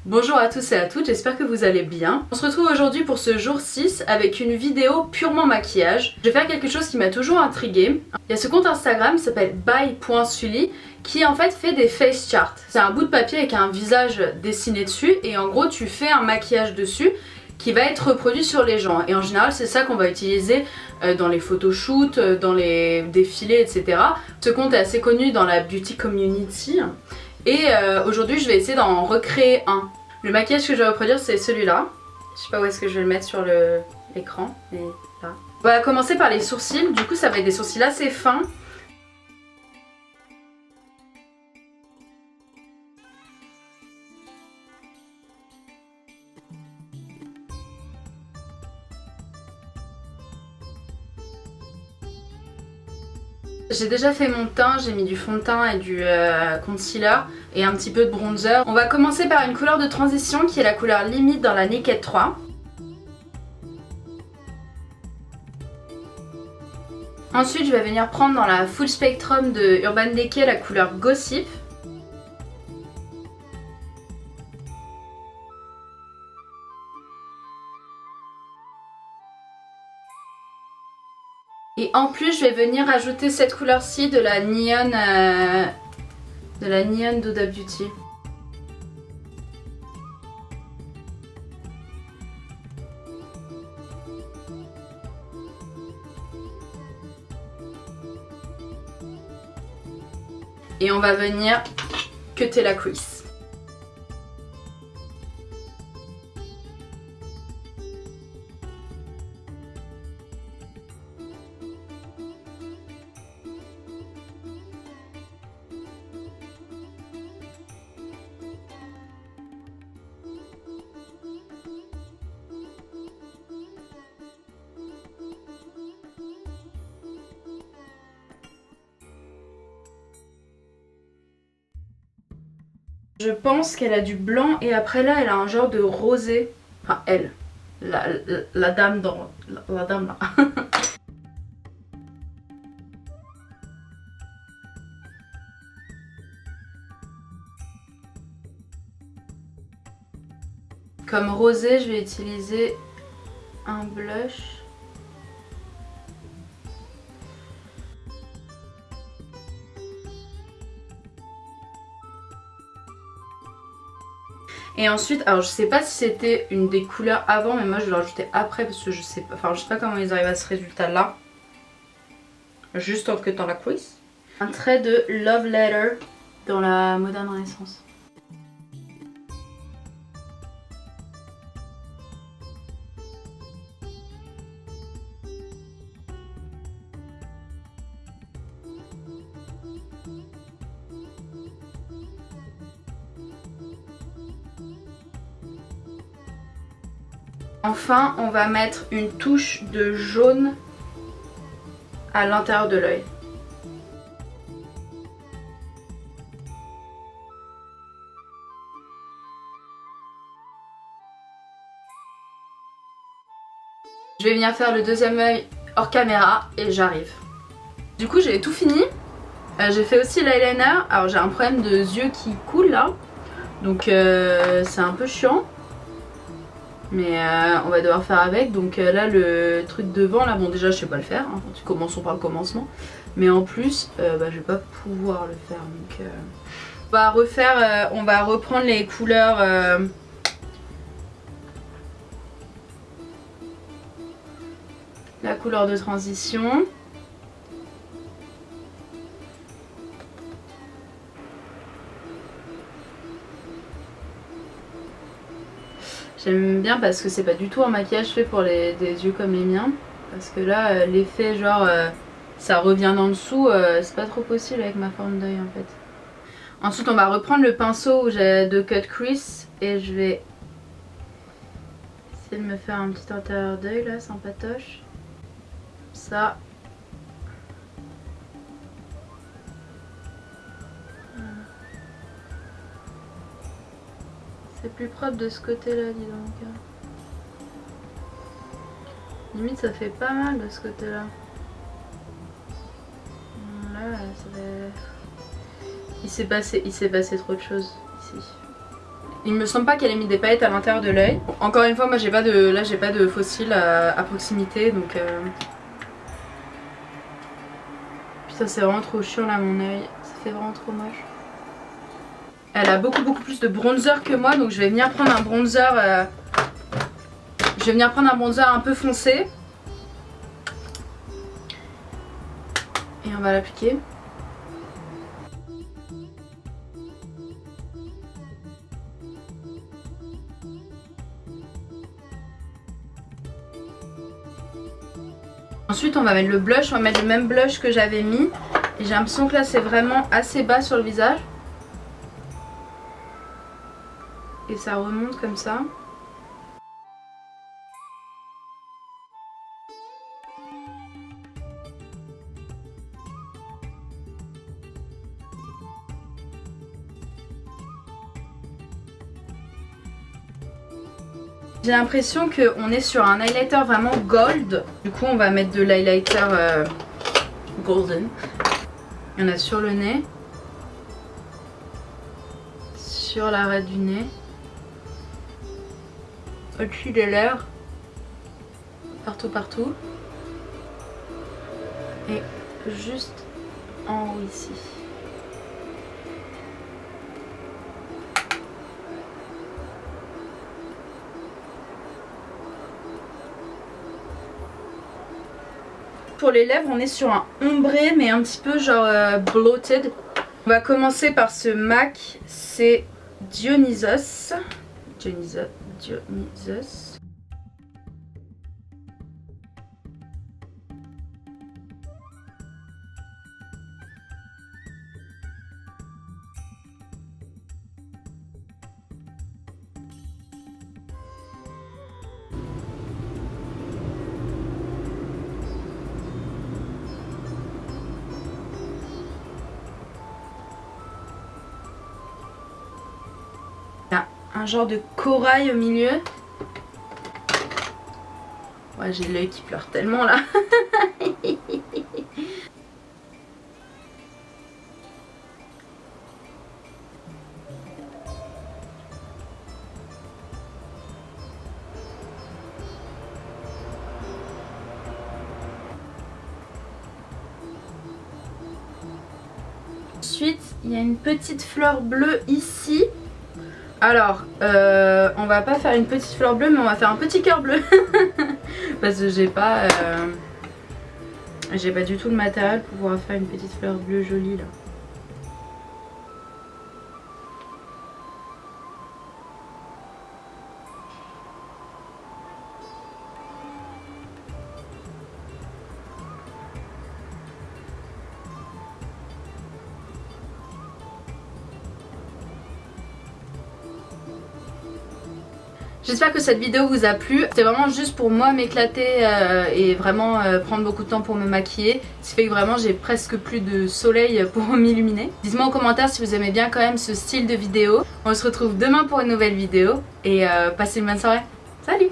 Bonjour à tous et à toutes, j'espère que vous allez bien. On se retrouve aujourd'hui pour ce jour 6 avec une vidéo purement maquillage. Je vais faire quelque chose qui m'a toujours intriguée. Il y a ce compte Instagram qui s'appelle by.sully qui en fait des face charts. C'est un bout de papier avec un visage dessiné dessus et en gros tu fais un maquillage dessus qui va être reproduit sur les gens. Et en général c'est ça qu'on va utiliser dans les photoshoots, dans les défilés, etc. Ce compte est assez connu dans la beauty community. Et aujourd'hui je vais essayer d'en recréer un. Le maquillage que je vais reproduire c'est celui-là. Je sais pas où est-ce que je vais le mettre sur l'écran, mais là. On va commencer par les sourcils, du coup ça va être des sourcils assez fins. J'ai déjà fait mon teint, j'ai mis du fond de teint et du concealer et un petit peu de bronzer. On va commencer par une couleur de transition qui est la couleur limite dans la Naked 3. Ensuite je vais venir prendre dans la Full Spectrum de Urban Decay la couleur Gossip. Et en plus je vais venir ajouter cette couleur-ci de la Neon d'Huda Beauty. Et on va venir cutter la crease. Je pense qu'elle a du blanc et après là elle a un genre de rosé. Enfin elle, la dame dans... la dame là. Comme rosé je vais utiliser un blush. Et ensuite, alors je sais pas si c'était une des couleurs avant, mais moi je vais le rajouter après parce que je sais pas, enfin je sais pas comment ils arrivent à ce résultat là. Juste en cutant la crease. Un trait de Love Letter dans la Moderne Renaissance. Enfin, on va mettre une touche de jaune à l'intérieur de l'œil. Je vais venir faire le deuxième œil hors caméra et j'arrive. Du coup, j'ai tout fini. J'ai fait aussi l'eyeliner. Alors, j'ai un problème de yeux qui coulent là. Donc, c'est un peu chiant. Mais on va devoir faire avec. Donc là le truc devant là, bon déjà je sais pas le faire, hein. Commençons par le commencement. Mais en plus je vais pas pouvoir le faire. Donc on va refaire, on va reprendre les couleurs la couleur de transition. J'aime bien parce que c'est pas du tout un maquillage fait pour des yeux comme les miens. Parce que là, l'effet genre ça revient en dessous, c'est pas trop possible avec ma forme d'œil en fait. Ensuite on va reprendre le pinceau où j'ai de cut crease et je vais essayer de me faire un petit intérieur d'œil là sans patoche. Ça. C'est plus propre de ce côté là, dis donc. Limite ça fait pas mal de ce côté là. Là, ça fait... il s'est passé trop de choses ici. Il me semble pas qu'elle ait mis des paillettes à l'intérieur de l'œil. Bon, encore une fois, moi j'ai pas de fossiles à proximité donc Putain, c'est vraiment trop chiant là mon œil. Ça fait vraiment trop moche. Elle a beaucoup plus de bronzer que moi, donc je vais venir prendre un bronzer un peu foncé. Et on va l'appliquer. Ensuite on va mettre le blush, on va mettre le même blush que j'avais mis. Et j'ai l'impression que là c'est vraiment assez bas sur le visage. Et ça remonte comme ça. J'ai l'impression qu'on est sur un highlighter vraiment gold. Du coup on va mettre de l'highlighter golden. Il y en a sur le nez. Sur l'arrêt du nez. Au-dessus de lèvres. Partout. Et juste en haut ici. Pour les lèvres, on est sur un ombré mais un petit peu genre bloated. On va commencer par ce MAC, c'est Dionysos. Un genre de corail au milieu. Ouais, j'ai l'œil qui pleure tellement là. Ensuite, il y a une petite fleur bleue ici. Alors, on va pas faire une petite fleur bleue, mais on va faire un petit cœur bleu. Parce que j'ai pas du tout le matériel pour pouvoir faire une petite fleur bleue jolie là. J'espère que cette vidéo vous a plu. C'était vraiment juste pour moi m'éclater et vraiment prendre beaucoup de temps pour me maquiller. Ce qui fait que vraiment j'ai presque plus de soleil pour m'illuminer. Dites-moi en commentaire si vous aimez bien quand même ce style de vidéo. On se retrouve demain pour une nouvelle vidéo et passez une bonne soirée. Salut!